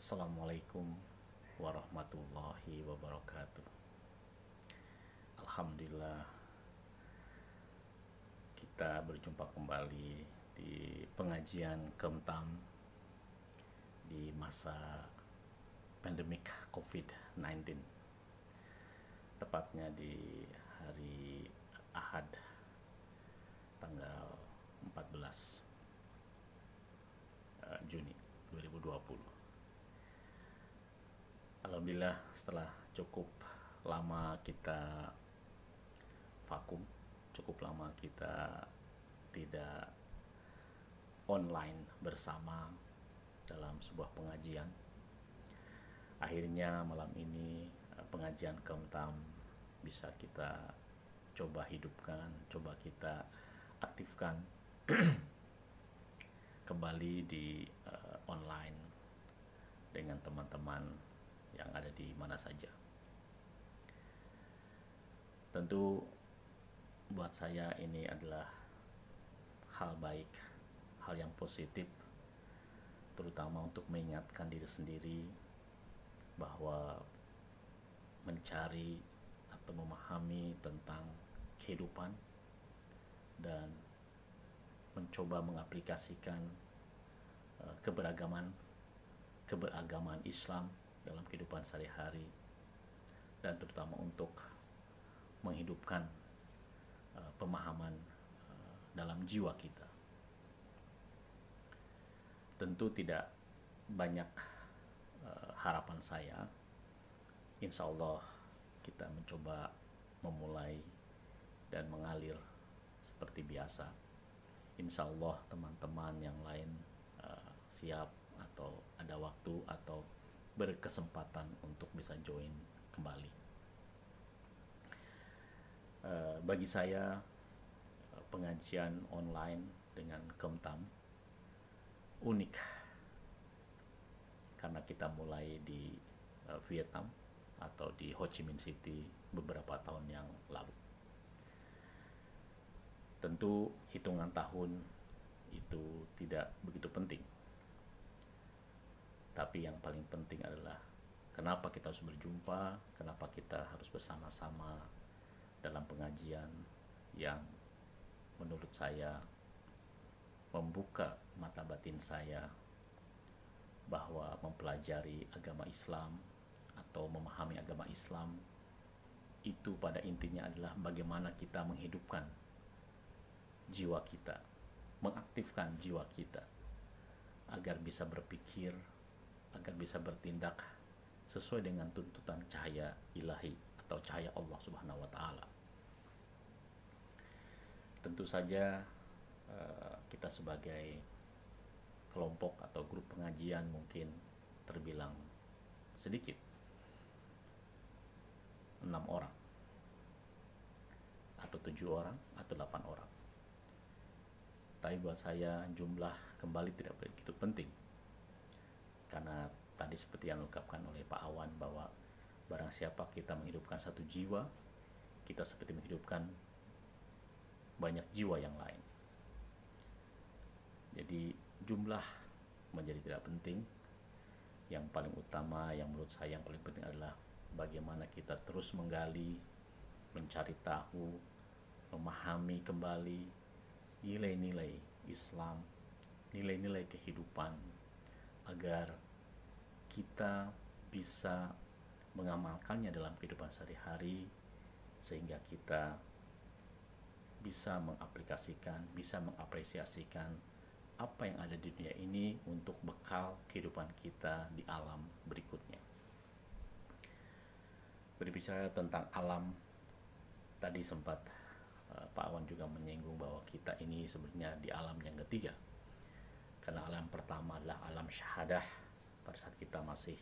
Assalamualaikum warahmatullahi wabarakatuh. Alhamdulillah, kita berjumpa kembali di pengajian Kemtam di masa pandemik COVID-19, tepatnya di hari Ahad tanggal 14 Juni 2020. Alhamdulillah, setelah cukup lama kita vakum, cukup lama kita tidak online bersama dalam sebuah pengajian, akhirnya malam ini pengajian Kemtam bisa kita coba hidupkan, coba kita aktifkan kembali di online dengan teman-teman yang ada di mana saja. Tentu buat saya ini adalah hal baik, hal yang positif, terutama untuk mengingatkan diri sendiri bahwa mencari atau memahami tentang kehidupan dan mencoba mengaplikasikan keberagaman Islam dalam kehidupan sehari-hari, dan terutama untuk menghidupkan pemahaman dalam jiwa kita. Tentu tidak banyak harapan saya. Insya Allah kita mencoba memulai dan mengalir seperti biasa. Insya Allah teman-teman yang lain siap atau ada waktu atau berkesempatan untuk bisa join kembali. Bagi saya pengajian online dengan Kemtam unik karena kita mulai di Vietnam atau di Ho Chi Minh City beberapa tahun yang lalu. Tentu hitungan tahun itu tidak begitu penting, tapi yang paling penting adalah kenapa kita harus berjumpa, kenapa kita harus bersama-sama dalam pengajian yang menurut saya membuka mata batin saya bahwa mempelajari agama Islam atau memahami agama Islam itu pada intinya adalah bagaimana kita menghidupkan jiwa kita, mengaktifkan jiwa kita agar bisa berpikir, agar bisa bertindak sesuai dengan tuntutan cahaya ilahi atau cahaya Allah Subhanahu wa Ta'ala. Tentu saja kita sebagai kelompok atau grup pengajian mungkin terbilang sedikit, 6 orang atau 7 orang atau 8 orang. Tapi buat saya jumlah kembali tidak begitu penting, karena tadi seperti yang diungkapkan oleh Pak Awan bahwa barang siapa kita menghidupkan satu jiwa, kita seperti menghidupkan banyak jiwa yang lain. Jadi jumlah menjadi tidak penting. Yang paling utama, yang menurut saya yang paling penting adalah bagaimana kita terus menggali, mencari tahu, memahami kembali nilai-nilai Islam, nilai-nilai kehidupan, agar kita bisa mengamalkannya dalam kehidupan sehari-hari, sehingga kita bisa mengaplikasikan, bisa mengapresiasikan apa yang ada di dunia ini untuk bekal kehidupan kita di alam berikutnya. Berbicara tentang alam, tadi sempat Pak Awan juga menyinggung bahwa kita ini sebenarnya di alam yang ketiga, karena alam pertama adalah alam syahadah pada saat kita masih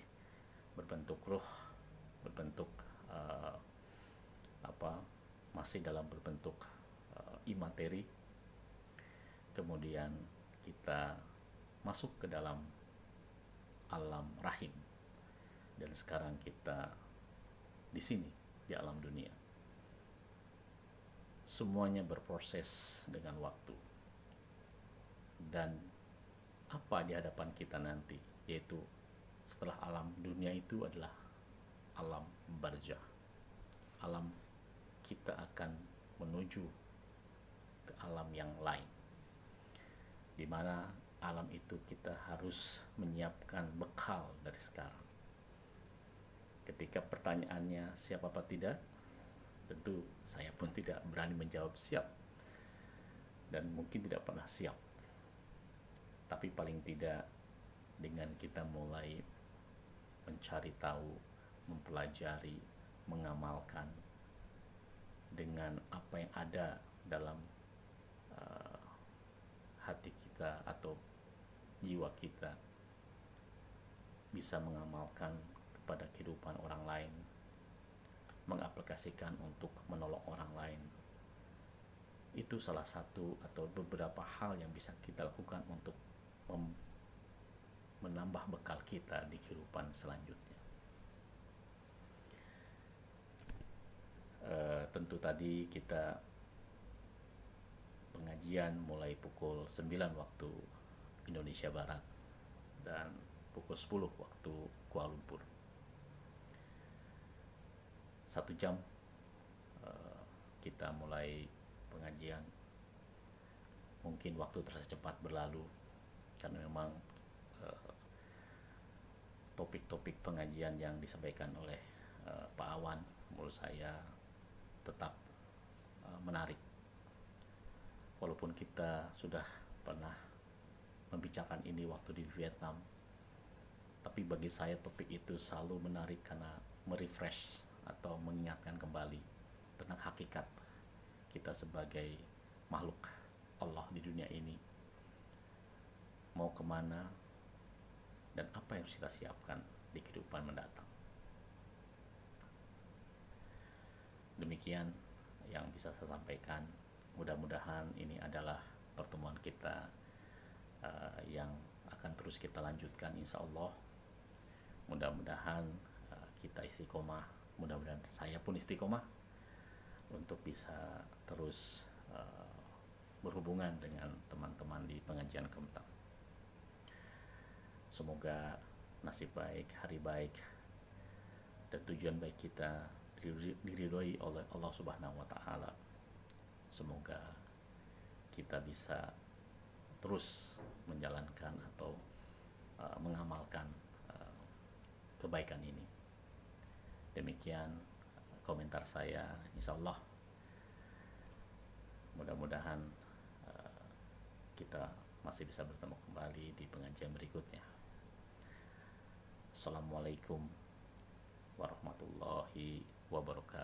berbentuk ruh, berbentuk masih dalam berbentuk imateri. Kemudian kita masuk ke dalam alam rahim, dan sekarang kita di sini di alam dunia. Semuanya berproses dengan waktu, dan apa di hadapan kita nanti, yaitu setelah alam dunia itu adalah alam barzah. Alam kita akan menuju ke alam yang lain, di mana alam itu kita harus menyiapkan bekal dari sekarang. Ketika pertanyaannya siap apa tidak, tentu saya pun tidak berani menjawab siap, dan mungkin tidak pernah siap. Tapi paling tidak dengan kita mulai mencari tahu, mempelajari, mengamalkan dengan apa yang ada dalam hati kita atau jiwa kita, bisa mengamalkan kepada kehidupan orang lain, mengaplikasikan untuk menolong orang lain. Itu salah satu atau beberapa hal yang bisa kita lakukan untuk menambah bekal kita di kehidupan selanjutnya. Tentu tadi kita pengajian mulai pukul 9 waktu Indonesia Barat dan pukul 10 waktu Kuala Lumpur. 1 jam kita mulai pengajian. Mungkin waktu terasa cepat berlalu karena memang topik-topik pengajian yang disampaikan oleh Pak Awan menurut saya tetap menarik. Walaupun kita sudah pernah membicarakan ini waktu di Vietnam, tapi bagi saya topik itu selalu menarik karena merefresh atau mengingatkan kembali tentang hakikat kita sebagai makhluk Allah di dunia ini, mau kemana dan apa yang harus kita siapkan di kehidupan mendatang. Demikian yang bisa saya sampaikan. Mudah-mudahan ini adalah pertemuan kita yang akan terus kita lanjutkan insya Allah. Mudah-mudahan kita istiqomah, mudah-mudahan saya pun istiqomah untuk bisa terus berhubungan dengan teman-teman di pengajian Kementang. Semoga nasib baik, hari baik, dan tujuan baik kita diridhoi oleh Allah Subhanahu wa Ta'ala. Semoga kita bisa terus menjalankan atau mengamalkan kebaikan ini. Demikian komentar saya, insya Allah. Mudah-mudahan kita masih bisa bertemu kembali di pengajian berikutnya. Assalamualaikum warahmatullahi wabarakatuh.